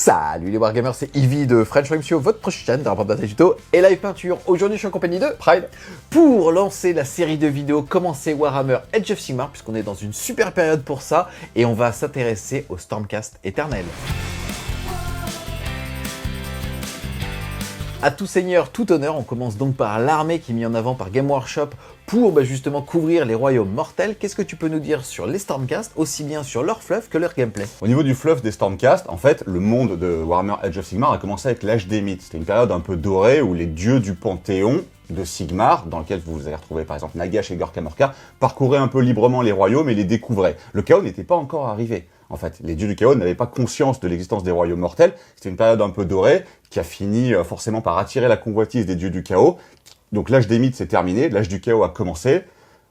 Salut les Wargamers, c'est Ivy de French Frame Show, votre prochaine chaîne de rapport de tuto et live peinture. Aujourd'hui, je suis en compagnie de Pride pour lancer la série de vidéos Commencer Warhammer Age of Sigmar, puisqu'on est dans une super période pour ça et on va s'intéresser au Stormcast éternel. À tout seigneur, tout honneur, on commence donc par l'armée qui est mise en avant par Game Workshop pour justement couvrir les royaumes mortels. Qu'est-ce que tu peux nous dire sur les Stormcast, aussi bien sur leur fluff que leur gameplay? Au niveau du fluff des Stormcast, en fait, le monde de Warhammer Age of Sigmar a commencé avec l'âge des mythes. C'était une période un peu dorée où les dieux du panthéon de Sigmar, dans lequel vous allez retrouver par exemple Nagash et Gorkamorka, parcouraient un peu librement les royaumes et les découvraient. Le chaos n'était pas encore arrivé. En fait, les dieux du chaos n'avaient pas conscience de l'existence des royaumes mortels. C'était une période un peu dorée qui a fini forcément par attirer la convoitise des dieux du chaos. Donc l'âge des mythes s'est terminé, l'âge du chaos a commencé.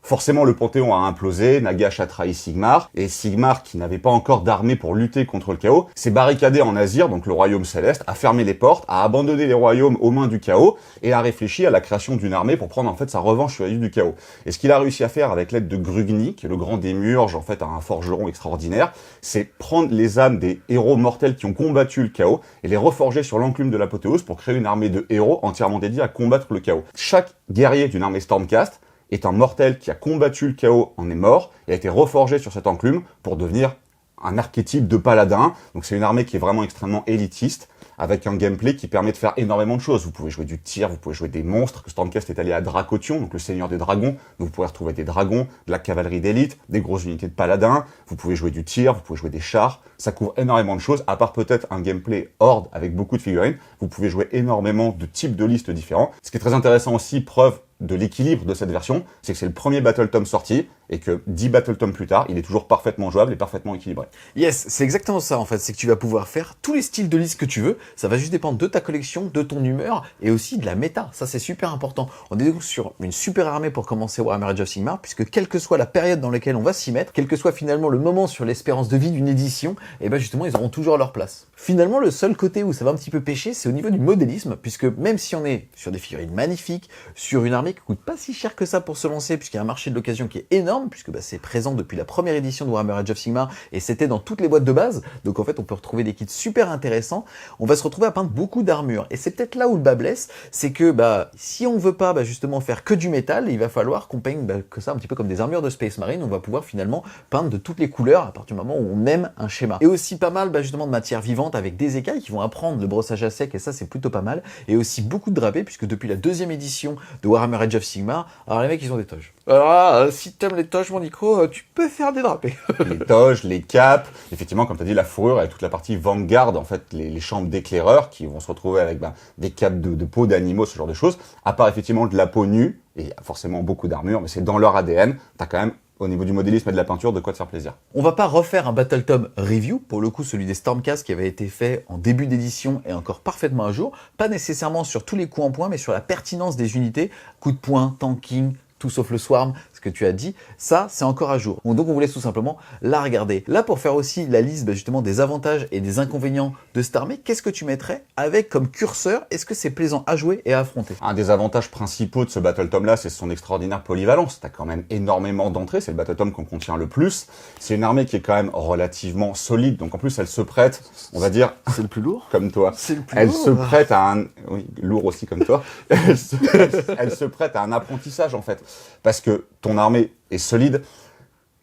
Forcément, le Panthéon a implosé, Nagash a trahi Sigmar, et Sigmar, qui n'avait pas encore d'armée pour lutter contre le chaos, s'est barricadé en Azyr, donc le royaume céleste, a fermé les portes, a abandonné les royaumes aux mains du chaos, et a réfléchi à la création d'une armée pour prendre en fait sa revanche sur les dieux du chaos. Et ce qu'il a réussi à faire avec l'aide de Grugni, qui est le grand démiurge, en fait un forgeron extraordinaire, c'est prendre les âmes des héros mortels qui ont combattu le chaos, et les reforger sur l'enclume de l'apothéose pour créer une armée de héros entièrement dédiée à combattre le chaos. Chaque guerrier d'une armée Stormcast est un mortel qui a combattu le chaos, en est mort, et a été reforgé sur cette enclume pour devenir un archétype de paladin. Donc c'est une armée qui est vraiment extrêmement élitiste, avec un gameplay qui permet de faire énormément de choses. Vous pouvez jouer du tir, vous pouvez jouer des monstres. Stormcast est allé à Dracotion, donc le seigneur des dragons. Donc vous pouvez retrouver des dragons, de la cavalerie d'élite, des grosses unités de paladins. Vous pouvez jouer du tir, vous pouvez jouer des chars. Ça couvre énormément de choses, à part peut-être un gameplay horde avec beaucoup de figurines. Vous pouvez jouer énormément de types de listes différents. Ce qui est très intéressant aussi, preuve de l'équilibre de cette version, c'est que c'est le premier Battle Tome sorti, et que 10 Battle Tome plus tard, il est toujours parfaitement jouable et parfaitement équilibré. Yes, c'est exactement ça en fait, c'est que tu vas pouvoir faire tous les styles de liste que tu veux, ça va juste dépendre de ta collection, de ton humeur, et aussi de la méta, ça c'est super important. On est donc sur une super armée pour commencer Warhammer Age of Sigmar, puisque quelle que soit la période dans laquelle on va s'y mettre, quel que soit finalement le moment sur l'espérance de vie d'une édition, et ben justement ils auront toujours leur place. Finalement, le seul côté où ça va un petit peu pêcher, c'est au niveau du modélisme, puisque même si on est sur des figurines magnifiques, sur une armée qui coûte pas si cher que ça pour se lancer, puisqu'il y a un marché de l'occasion qui est énorme, puisque c'est présent depuis la première édition de Warhammer Age of Sigmar, et c'était dans toutes les boîtes de base, donc en fait on peut retrouver des kits super intéressants. On va se retrouver à peindre beaucoup d'armure, et c'est peut-être là où le bas blesse, c'est que si on veut pas justement faire que du métal, il va falloir qu'on peigne que ça un petit peu comme des armures de Space Marine. On va pouvoir finalement peindre de toutes les couleurs à partir du moment où on aime un schéma. Et aussi pas mal justement de matière vivante avec des écailles qui vont apprendre le brossage à sec, et ça c'est plutôt pas mal, et aussi beaucoup de drapés, puisque depuis la deuxième édition de Warhammer Age of Sigmar, alors les mecs ils ont des toges. Alors là, si t'aimes les toges mon Nico, tu peux faire des drapés. Les toges, les capes, effectivement comme tu as dit la fourrure avec toute la partie Vanguard, en fait les chambres d'éclaireurs qui vont se retrouver avec des capes de peau d'animaux, ce genre de choses, à part effectivement de la peau nue, et forcément beaucoup d'armure, mais c'est dans leur ADN, t'as quand même au niveau du modélisme et de la peinture, de quoi te faire plaisir. On va pas refaire un Battle Tome review, pour le coup celui des Stormcast qui avait été fait en début d'édition est encore parfaitement à jour, pas nécessairement sur tous les coups en poing, mais sur la pertinence des unités, coup de poing, tanking, tout sauf le swarm, ce que tu as dit, ça c'est encore à jour. Donc on vous laisse tout simplement la regarder. Là pour faire aussi la liste justement des avantages et des inconvénients de cette armée, qu'est-ce que tu mettrais avec comme curseur? Est-ce que c'est plaisant à jouer et à affronter? Un des avantages principaux de ce Battle Tome là, c'est son extraordinaire polyvalence. T'as quand même énormément d'entrées, c'est le Battle Tome qu'on contient le plus. C'est une armée qui est quand même relativement solide, donc en plus elle se prête, on va dire... C'est le plus lourd? Comme toi. C'est le plus elle lourd. Se prête à un... Oui, lourd aussi comme toi. Elle se prête à un apprentissage en fait. Parce que ton armée est solide,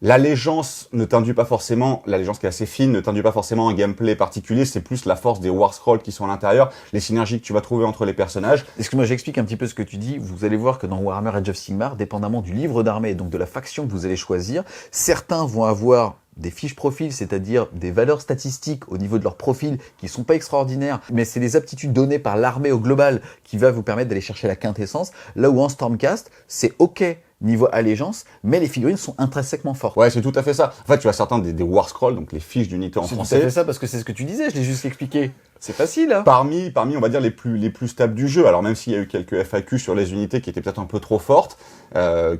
l'allégeance ne t'induit pas forcément, l'allégeance qui est assez fine, ne t'induit pas forcément un gameplay particulier, c'est plus la force des War Scrolls qui sont à l'intérieur, les synergies que tu vas trouver entre les personnages. Excuse-moi, j'explique un petit peu ce que tu dis. Vous allez voir que dans Warhammer Age of Sigmar, dépendamment du livre d'armée et donc de la faction que vous allez choisir, certains vont avoir des fiches profils, c'est-à-dire des valeurs statistiques au niveau de leur profil qui sont pas extraordinaires, mais c'est les aptitudes données par l'armée au global qui va vous permettre d'aller chercher la quintessence, là où en Stormcast, c'est ok niveau allégeance, mais les figurines sont intrinsèquement fortes. Ouais, c'est tout à fait ça. En fait, tu as certains des War Scrolls, donc les fiches d'unités en français. C'est tout à fait ça parce que c'est ce que tu disais, je l'ai juste expliqué. C'est facile, hein. Parmi, on va dire, les plus stables du jeu. Alors, même s'il y a eu quelques FAQ sur les unités qui étaient peut-être un peu trop fortes,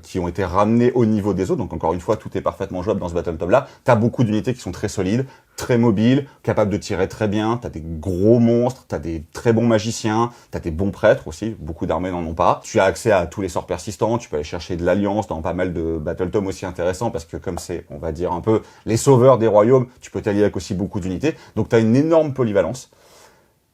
qui ont été ramenées au niveau des autres. Donc, encore une fois, tout est parfaitement jouable dans ce Battle Tome-là. T'as beaucoup d'unités qui sont très solides. très mobile, capable de tirer très bien, t'as des gros monstres, t'as des très bons magiciens, t'as des bons prêtres aussi, beaucoup d'armées n'en ont pas. Tu as accès à tous les sorts persistants, tu peux aller chercher de l'alliance dans pas mal de battle tomes aussi intéressants, parce que comme c'est, on va dire un peu, les sauveurs des royaumes, tu peux t'allier avec aussi beaucoup d'unités, donc t'as une énorme polyvalence.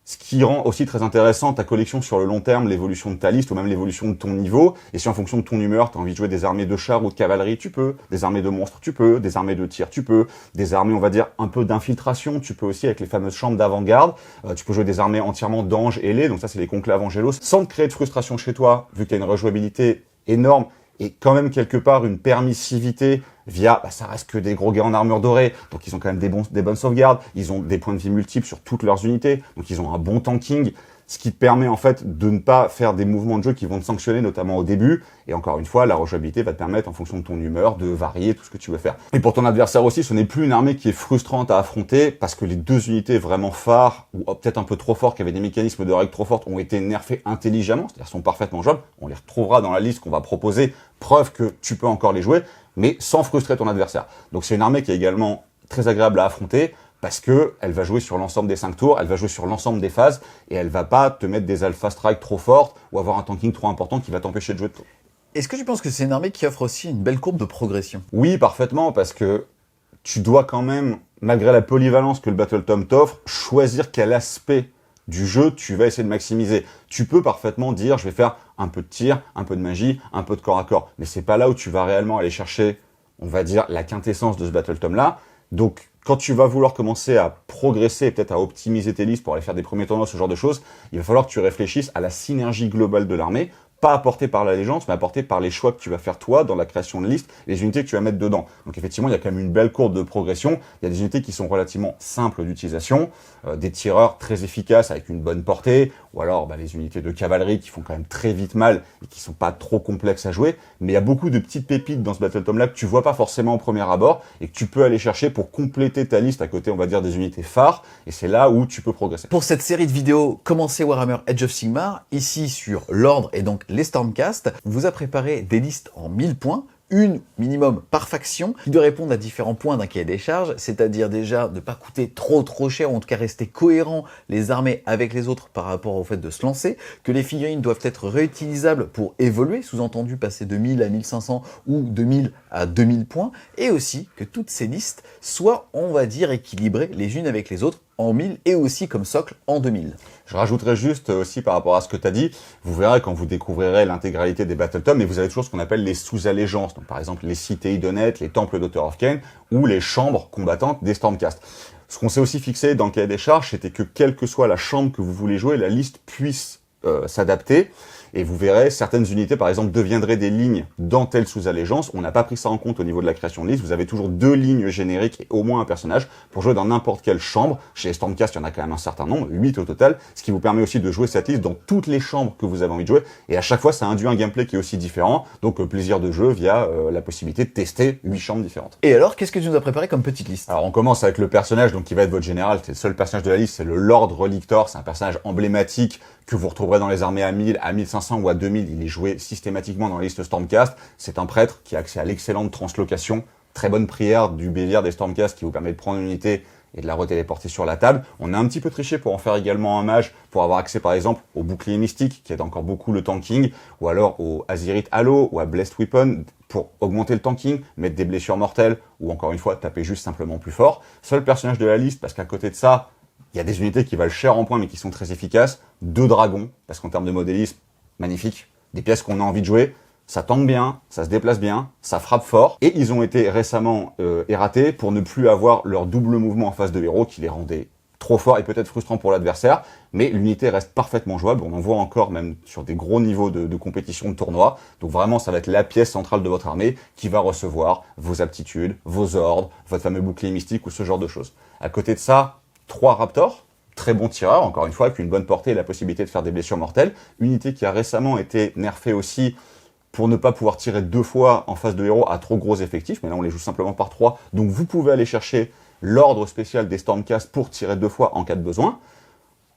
Ce qui rend aussi très intéressant ta collection sur le long terme, l'évolution de ta liste ou même l'évolution de ton niveau. Et si en fonction de ton humeur, tu as envie de jouer des armées de chars ou de cavalerie, tu peux. Des armées de monstres, tu peux. Des armées de tir, tu peux. Des armées, on va dire, un peu d'infiltration, tu peux aussi avec les fameuses chambres d'avant-garde. Tu peux jouer des armées entièrement d'anges ailés, donc ça c'est les conclaves angélos, sans te créer de frustration chez toi, vu que tu as une rejouabilité énorme et quand même quelque part une permissivité via, ça reste que des gros gars en armure dorée, donc ils ont quand même des bonnes sauvegardes, ils ont des points de vie multiples sur toutes leurs unités, donc ils ont un bon tanking, ce qui te permet en fait de ne pas faire des mouvements de jeu qui vont te sanctionner, notamment au début, et encore une fois, la rejouabilité va te permettre, en fonction de ton humeur, de varier tout ce que tu veux faire. Et pour ton adversaire aussi, ce n'est plus une armée qui est frustrante à affronter, parce que les deux unités vraiment phares, ou peut-être un peu trop fortes, qui avaient des mécanismes de règles trop fortes, ont été nerfées intelligemment, c'est-à-dire sont parfaitement jouables, on les retrouvera dans la liste qu'on va proposer, preuve que tu peux encore les jouer, mais sans frustrer ton adversaire. Donc c'est une armée qui est également très agréable à affronter, parce que elle va jouer sur l'ensemble des 5 tours, elle va jouer sur l'ensemble des phases, et elle va pas te mettre des alpha strikes trop fortes, ou avoir un tanking trop important qui va t'empêcher de jouer de tout. Est-ce que tu penses que c'est une armée qui offre aussi une belle courbe de progression? Oui, parfaitement, parce que tu dois quand même, malgré la polyvalence que le Battle Tome t'offre, choisir quel aspect du jeu tu vas essayer de maximiser. Tu peux parfaitement dire, je vais faire un peu de tir, un peu de magie, un peu de corps à corps, mais c'est pas là où tu vas réellement aller chercher, on va dire, la quintessence de ce Battle Tome-là. Donc, quand tu vas vouloir commencer à progresser, peut-être à optimiser tes listes pour aller faire des premiers tournois, ce genre de choses, il va falloir que tu réfléchisses à la synergie globale de l'armée, pas apportée par l'allégeance, mais apportée par les choix que tu vas faire toi dans la création de liste, les unités que tu vas mettre dedans. Donc effectivement, il y a quand même une belle courbe de progression. Il y a des unités qui sont relativement simples d'utilisation, des tireurs très efficaces avec une bonne portée, ou alors les unités de cavalerie qui font quand même très vite mal et qui sont pas trop complexes à jouer. Mais il y a beaucoup de petites pépites dans ce Battle Tome-là que tu vois pas forcément au premier abord et que tu peux aller chercher pour compléter ta liste à côté, on va dire, des unités phares. Et c'est là où tu peux progresser. Pour cette série de vidéos Commencez Warhammer Age of Sigmar, ici sur l'ordre et donc les Stormcast, on vous a préparé des listes en 1000 points, une minimum par faction, qui doit répondre à différents points d'un cahier des charges, c'est-à-dire déjà ne pas coûter trop cher, ou en tout cas rester cohérent les armées avec les autres par rapport au fait de se lancer, que les figurines doivent être réutilisables pour évoluer, sous-entendu passer de 1000 à 1500 ou de 1000 à 2000 points, et aussi que toutes ces listes soient, on va dire, équilibrées les unes avec les autres en 1000 et aussi comme socle en 2000. Je rajouterais juste aussi par rapport à ce que tu as dit, vous verrez quand vous découvrirez l'intégralité des Battle Tomes, mais vous avez toujours ce qu'on appelle les sous-allégeances, donc par exemple les cités Idonettes, les temples d'Author of Khaine ou les chambres combattantes des Stormcast. Ce qu'on s'est aussi fixé dans le cahier des charges, c'était que quelle que soit la chambre que vous voulez jouer, la liste puisse s'adapter. Et vous verrez, certaines unités, par exemple, deviendraient des lignes dans telle sous-allégeance. On n'a pas pris ça en compte au niveau de la création de liste. Vous avez toujours 2 lignes génériques et au moins un personnage pour jouer dans n'importe quelle chambre. Chez les Stormcast, il y en a quand même un certain nombre, 8 au total, ce qui vous permet aussi de jouer cette liste dans toutes les chambres que vous avez envie de jouer. Et à chaque fois, ça induit un gameplay qui est aussi différent. Donc, plaisir de jeu via la possibilité de tester 8 chambres différentes. Et alors, qu'est-ce que tu nous as préparé comme petite liste? Alors, on commence avec le personnage, donc qui va être votre général. C'est le seul personnage de la liste, c'est le Lord Relictor. C'est un personnage emblématique que vous retrouverez dans les armées à 1000, à 1500 ou à 2000. Il est joué systématiquement dans la liste Stormcast. C'est un prêtre qui a accès à l'excellente translocation, très bonne prière du bélier des Stormcast qui vous permet de prendre une unité et de la retéléporter sur la table. On a un petit peu triché pour en faire également un mage, pour avoir accès par exemple au bouclier mystique qui aide encore beaucoup le tanking, ou alors au Azirit Halo ou à Blessed Weapon pour augmenter le tanking, mettre des blessures mortelles, ou encore une fois taper juste simplement plus fort. Seul personnage de la liste, parce qu'à côté de ça, il y a des unités qui valent cher en points mais qui sont très efficaces. 2 dragons, parce qu'en termes de modélisme, magnifique. Des pièces qu'on a envie de jouer. Ça tank bien, ça se déplace bien, ça frappe fort. Et ils ont été récemment erratés pour ne plus avoir leur double mouvement en face de héros qui les rendait trop forts et peut-être frustrants pour l'adversaire. Mais l'unité reste parfaitement jouable. On en voit encore même sur des gros niveaux de compétition de tournoi. Donc vraiment, ça va être la pièce centrale de votre armée qui va recevoir vos aptitudes, vos ordres, votre fameux bouclier mystique ou ce genre de choses. À côté de ça, 3 Raptors, très bons tireurs, encore une fois, avec une bonne portée et la possibilité de faire des blessures mortelles. Unité qui a récemment été nerfée aussi pour ne pas pouvoir tirer 2 fois en face de héros à trop gros effectifs, mais là on les joue simplement par 3. Donc vous pouvez aller chercher l'ordre spécial des Stormcast pour tirer 2 fois en cas de besoin.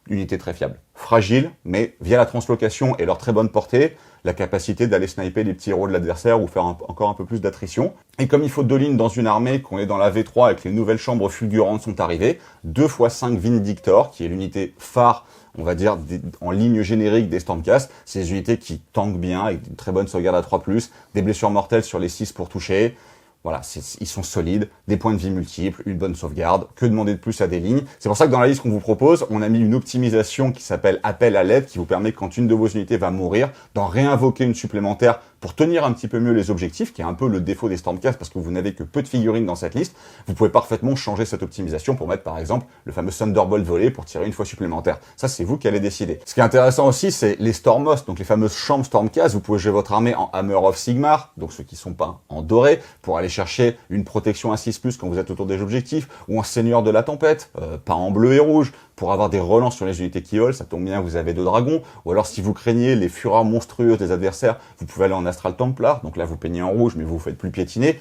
unité très fiable. Fragile, mais via la translocation et leur très bonne portée, la capacité d'aller sniper les petits héros de l'adversaire ou faire encore un peu plus d'attrition. Et comme il faut 2 lignes dans une armée, qu'on est dans la V3 et que les nouvelles chambres fulgurantes sont arrivées, 2x5 Vindictor, qui est l'unité phare, on va dire, en ligne générique des Stormcast, c'est des unités qui tankent bien, avec une très bonne sauvegarde à 3+, des blessures mortelles sur les 6 pour toucher. Voilà, ils sont solides, des points de vie multiples, une bonne sauvegarde. Que demander de plus à des lignes? C'est pour ça que dans la liste qu'on vous propose, on a mis une optimisation qui s'appelle appel à l'aide, qui vous permet, quand une de vos unités va mourir, d'en réinvoquer une supplémentaire pour tenir un petit peu mieux les objectifs, qui est un peu le défaut des Stormcast, parce que vous n'avez que peu de figurines dans cette liste. Vous pouvez parfaitement changer cette optimisation pour mettre, par exemple, le fameux Thunderbolt volé pour tirer une fois supplémentaire. Ça, c'est vous qui allez décider. Ce qui est intéressant aussi, c'est les Stormhost, donc les fameuses chambres Stormcast. Vous pouvez jouer votre armée en Hammer of Sigmar, donc ceux qui sont pas en doré, pour aller chercher une protection à 6+, quand vous êtes autour des objectifs, ou en Seigneur de la Tempête, pas en bleu et rouge, pour avoir des relances sur les unités qui volent. Ça tombe bien, vous avez 2 dragons. Ou alors, si vous craignez les fureurs monstrueuses des adversaires, vous pouvez aller en Astral Templar. Donc là, vous peignez en rouge, mais vous vous faites plus piétiner.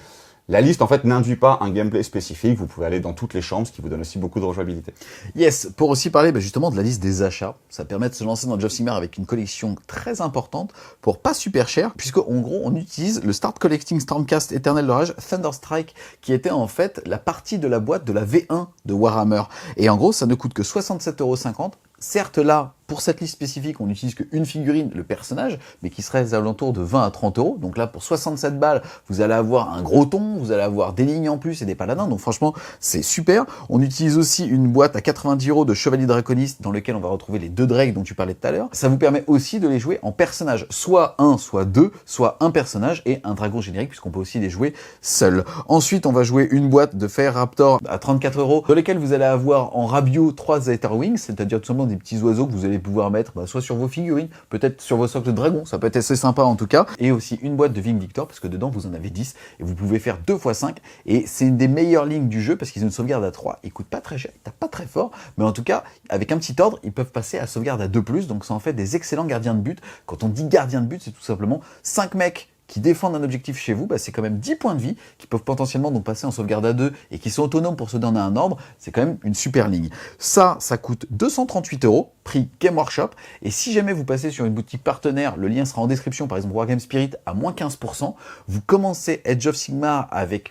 La liste, en fait, n'induit pas un gameplay spécifique. Vous pouvez aller dans toutes les chambres, ce qui vous donne aussi beaucoup de rejouabilité. Yes, pour aussi parler justement de la liste des achats, ça permet de se lancer dans Age of Sigmar avec une collection très importante pour pas super cher, puisque en gros on utilise le Start Collecting Stormcast Éternel de Rage Thunderstrike, qui était en fait la partie de la boîte de la V1 de Warhammer. Et en gros ça ne coûte que 67,50 €. Certes là, pour cette liste spécifique, on n'utilise qu'une figurine, le personnage, mais qui serait aux alentours de 20 à 30 €. Donc là, pour 67 balles, vous allez avoir un gros ton, vous allez avoir des lignes en plus et des paladins. Donc franchement, c'est super. On utilise aussi une boîte à 90 € de Chevalier Draconiste, dans lequel on va retrouver les 2 Drakes dont tu parlais tout à l'heure. Ça vous permet aussi de les jouer en personnages, soit un, soit 2, soit un personnage et un dragon générique, puisqu'on peut aussi les jouer seul. Ensuite, on va jouer une boîte de Fer Raptor à 34 €, dans lesquels vous allez avoir en Rabio 3 Aetherwings, c'est-à-dire tout simplement des petits oiseaux que vous allez pouvoir mettre soit sur vos figurines, peut-être sur vos socles de dragon, ça peut être assez sympa en tout cas, et aussi une boîte de Vindictor, parce que dedans vous en avez 10, et vous pouvez faire 2x5, et c'est une des meilleures lignes du jeu, parce qu'ils ont une sauvegarde à 3, ils coûtent pas très cher, ils tapent pas très fort, mais en tout cas, avec un petit ordre, ils peuvent passer à sauvegarde à 2+, donc ça en fait des excellents gardiens de but. Quand on dit gardien de but, c'est tout simplement 5 mecs qui défendent un objectif chez vous, c'est quand même 10 points de vie, qui peuvent potentiellement donc passer en sauvegarde à 2 et qui sont autonomes pour se donner un ordre. C'est quand même une super ligne. Ça coûte 238 €, prix Game Workshop. Et si jamais vous passez sur une boutique partenaire, le lien sera en description, par exemple Wargame Spirit à moins 15%, vous commencez Age of Sigmar avec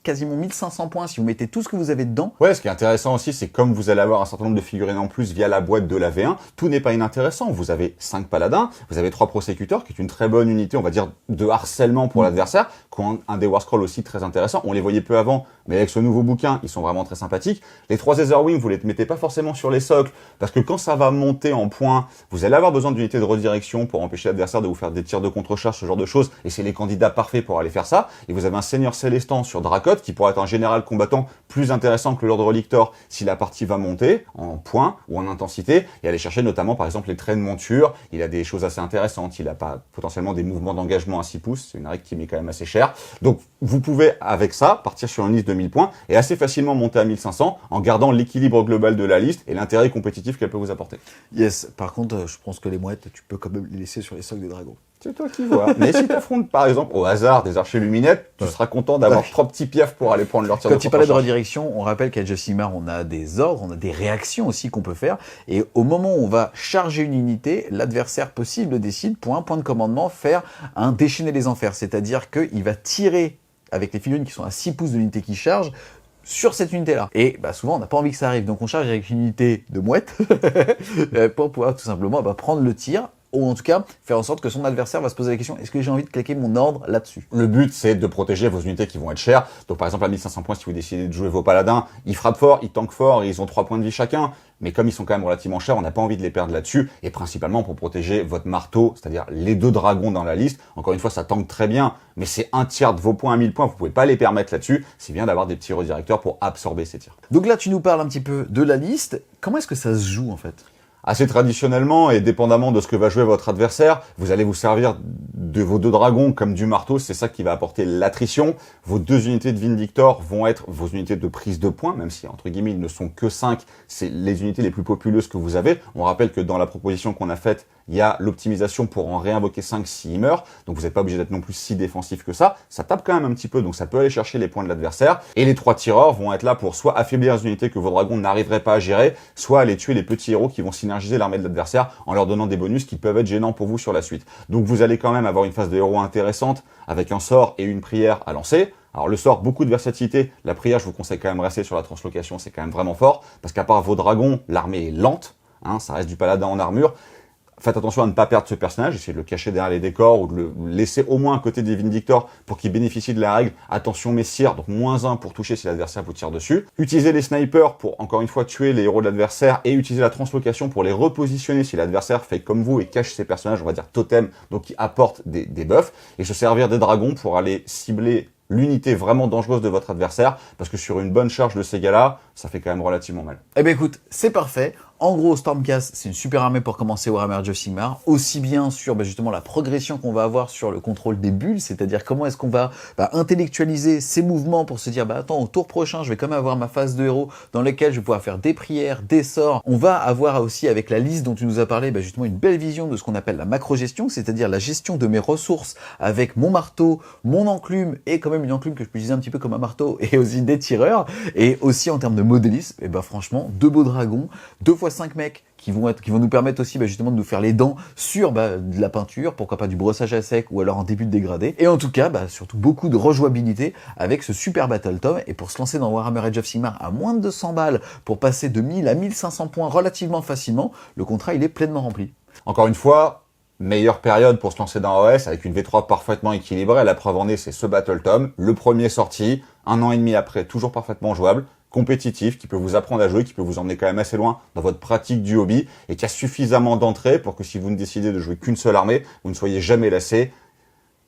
quasiment 1500 points si vous mettez tout ce que vous avez dedans. Ouais, ce qui est intéressant aussi, c'est comme vous allez avoir un certain nombre de figurines en plus via la boîte de la V1, tout n'est pas inintéressant. Vous avez 5 paladins, vous avez 3 prosécuteurs, qui est une très bonne unité, on va dire, de harcèlement pour l'adversaire, qui ont un des War Scrolls aussi très intéressant. On les voyait peu avant, mais avec ce nouveau bouquin, ils sont vraiment très sympathiques. Les 3 Aetherwings, vous les mettez pas forcément sur les socles, parce que quand ça va monter en points, vous allez avoir besoin d'unités de redirection pour empêcher l'adversaire de vous faire des tirs de contre-charge, ce genre de choses, et c'est les candidats parfaits pour aller faire ça. Et vous avez un Seigneur Célestant sur Dracot, qui pourra être un général combattant plus intéressant que le Lord Relictor si la partie va monter en points ou en intensité, et aller chercher notamment, par exemple, les traits de monture. Il a des choses assez intéressantes, il a pas potentiellement des mouvements d'engagement à 6 pouces, c'est une règle qui met quand même assez cher. Donc vous pouvez, avec ça, partir sur une liste de 1000 points et assez facilement monter à 1500 en gardant l'équilibre global de la liste et l'intérêt compétitif qu'elle peut vous apporter. Yes, par contre, je pense que les mouettes, tu peux quand même les laisser sur les socles des dragons. C'est toi qui vois. Mais si tu affrontes, par exemple, au hasard des archers luminettes, tu seras content d'avoir 3 petits piafs pour aller prendre leur tir de Quand tu parlais de contre-charge. redirection, on rappelle qu'à Age of Sigmar, on a des ordres, on a des réactions aussi qu'on peut faire. Et au moment où on va charger une unité, l'adversaire possible décide, pour un point de commandement, faire un déchaîner les enfers. C'est-à-dire qu'il va tirer avec les figurines qui sont à 6 pouces de l'unité qui charge, sur cette unité-là. Et souvent, on n'a pas envie que ça arrive. Donc, on charge avec une unité de mouette pour pouvoir tout simplement prendre le tir, ou en tout cas, faire en sorte que son adversaire va se poser la question, est-ce que j'ai envie de claquer mon ordre là-dessus? Le but, c'est de protéger vos unités qui vont être chères. Donc, par exemple, à 1500 points, si vous décidez de jouer vos paladins, ils frappent fort, ils tankent fort, ils ont 3 points de vie chacun. Mais comme ils sont quand même relativement chers, on n'a pas envie de les perdre là-dessus. Et principalement pour protéger votre marteau, c'est-à-dire les 2 dragons dans la liste. Encore une fois, ça tank très bien, mais c'est un tiers de vos points à 1000 points. Vous pouvez pas les permettre là-dessus. C'est bien d'avoir des petits redirecteurs pour absorber ces tirs. Donc là, tu nous parles un petit peu de la liste. Comment est-ce que ça se joue, en fait? Assez traditionnellement et dépendamment de ce que va jouer votre adversaire, vous allez vous servir de vos 2 dragons comme du marteau, c'est ça qui va apporter l'attrition. Vos 2 unités de Vindictor vont être vos unités de prise de points, même si entre guillemets ils ne sont que 5, c'est les unités les plus populeuses que vous avez. On rappelle que dans la proposition qu'on a faite, il y a l'optimisation pour en réinvoquer 5 s'il meurt, donc vous n'êtes pas obligé d'être non plus si défensif que ça. Ça tape quand même un petit peu, donc ça peut aller chercher les points de l'adversaire. Et les 3 tireurs vont être là pour soit affaiblir les unités que vos dragons n'arriveraient pas à gérer, soit aller tuer les petits héros qui vont synergiser l'armée de l'adversaire en leur donnant des bonus qui peuvent être gênants pour vous sur la suite. Donc vous allez quand même avoir une phase de héros intéressante avec un sort et une prière à lancer. Alors le sort, beaucoup de versatilité. La prière, je vous conseille quand même de rester sur la translocation, c'est quand même vraiment fort, parce qu'à part vos dragons, l'armée est lente, hein, ça reste du paladin en armure. Faites attention à ne pas perdre ce personnage, essayez de le cacher derrière les décors ou de le laisser au moins à côté des Vindictors pour qu'il bénéficie de la règle. Attention messire, donc -1 pour toucher si l'adversaire vous tire dessus. Utilisez les snipers pour, encore une fois, tuer les héros de l'adversaire et utilisez la translocation pour les repositionner si l'adversaire fait comme vous et cache ses personnages, on va dire totem, donc qui apportent des buffs. Et se servir des dragons pour aller cibler l'unité vraiment dangereuse de votre adversaire, parce que sur une bonne charge de ces gars-là, ça fait quand même relativement mal. Eh ben écoute, c'est parfait. En gros, Stormcast, c'est une super armée pour commencer Warhammer Age of Sigmar, aussi bien sur justement la progression qu'on va avoir sur le contrôle des bulles, c'est-à-dire comment est-ce qu'on va intellectualiser ces mouvements pour se dire, attends, au tour prochain, je vais quand même avoir ma phase de héros dans laquelle je vais pouvoir faire des prières, des sorts. On va avoir aussi avec la liste dont tu nous as parlé, justement une belle vision de ce qu'on appelle la macro-gestion, c'est-à-dire la gestion de mes ressources avec mon marteau, mon enclume, et quand même une enclume que je peux utiliser un petit peu comme un marteau, et aussi des tireurs, et aussi en termes de modélisme, et franchement, 2 beaux dragons, 2 x 5 mecs qui vont nous permettre aussi justement de nous faire les dents sur de la peinture, pourquoi pas du brossage à sec ou alors en début de dégradé. Et en tout cas, surtout beaucoup de rejouabilité avec ce super Battle Tome. Et pour se lancer dans Warhammer Age of Sigmar à moins de 200 balles, pour passer de 1000 à 1500 points relativement facilement, le contrat il est pleinement rempli. Encore une fois, meilleure période pour se lancer dans OS avec une V3 parfaitement équilibrée. La preuve en est, c'est ce Battle Tome, le premier sorti, 1 an et demi après, toujours parfaitement jouable, compétitif, qui peut vous apprendre à jouer, qui peut vous emmener quand même assez loin dans votre pratique du hobby, et qui a suffisamment d'entrées pour que si vous ne décidez de jouer qu'une seule armée, vous ne soyez jamais lassé.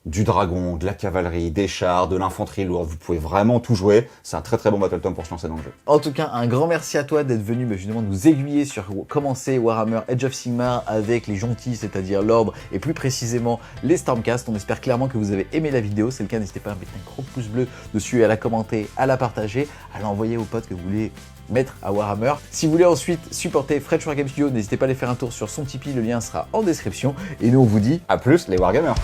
Du dragon, de la cavalerie, des chars, de l'infanterie lourde, vous pouvez vraiment tout jouer. C'est un très très bon Battle Tome pour se lancer dans le jeu. En tout cas, un grand merci à toi d'être venu justement nous aiguiller sur commencer Warhammer Age of Sigmar avec les gentils, c'est-à-dire l'ordre et plus précisément les Stormcast. On espère clairement que vous avez aimé la vidéo. C'est le cas, n'hésitez pas à mettre un gros pouce bleu dessus, à la commenter, à la partager, à l'envoyer aux potes que vous voulez mettre à Warhammer. Si vous voulez ensuite supporter French Wargame Studio, n'hésitez pas à aller faire un tour sur son Tipeee, le lien sera en description. Et nous on vous dit à plus les Wargamers.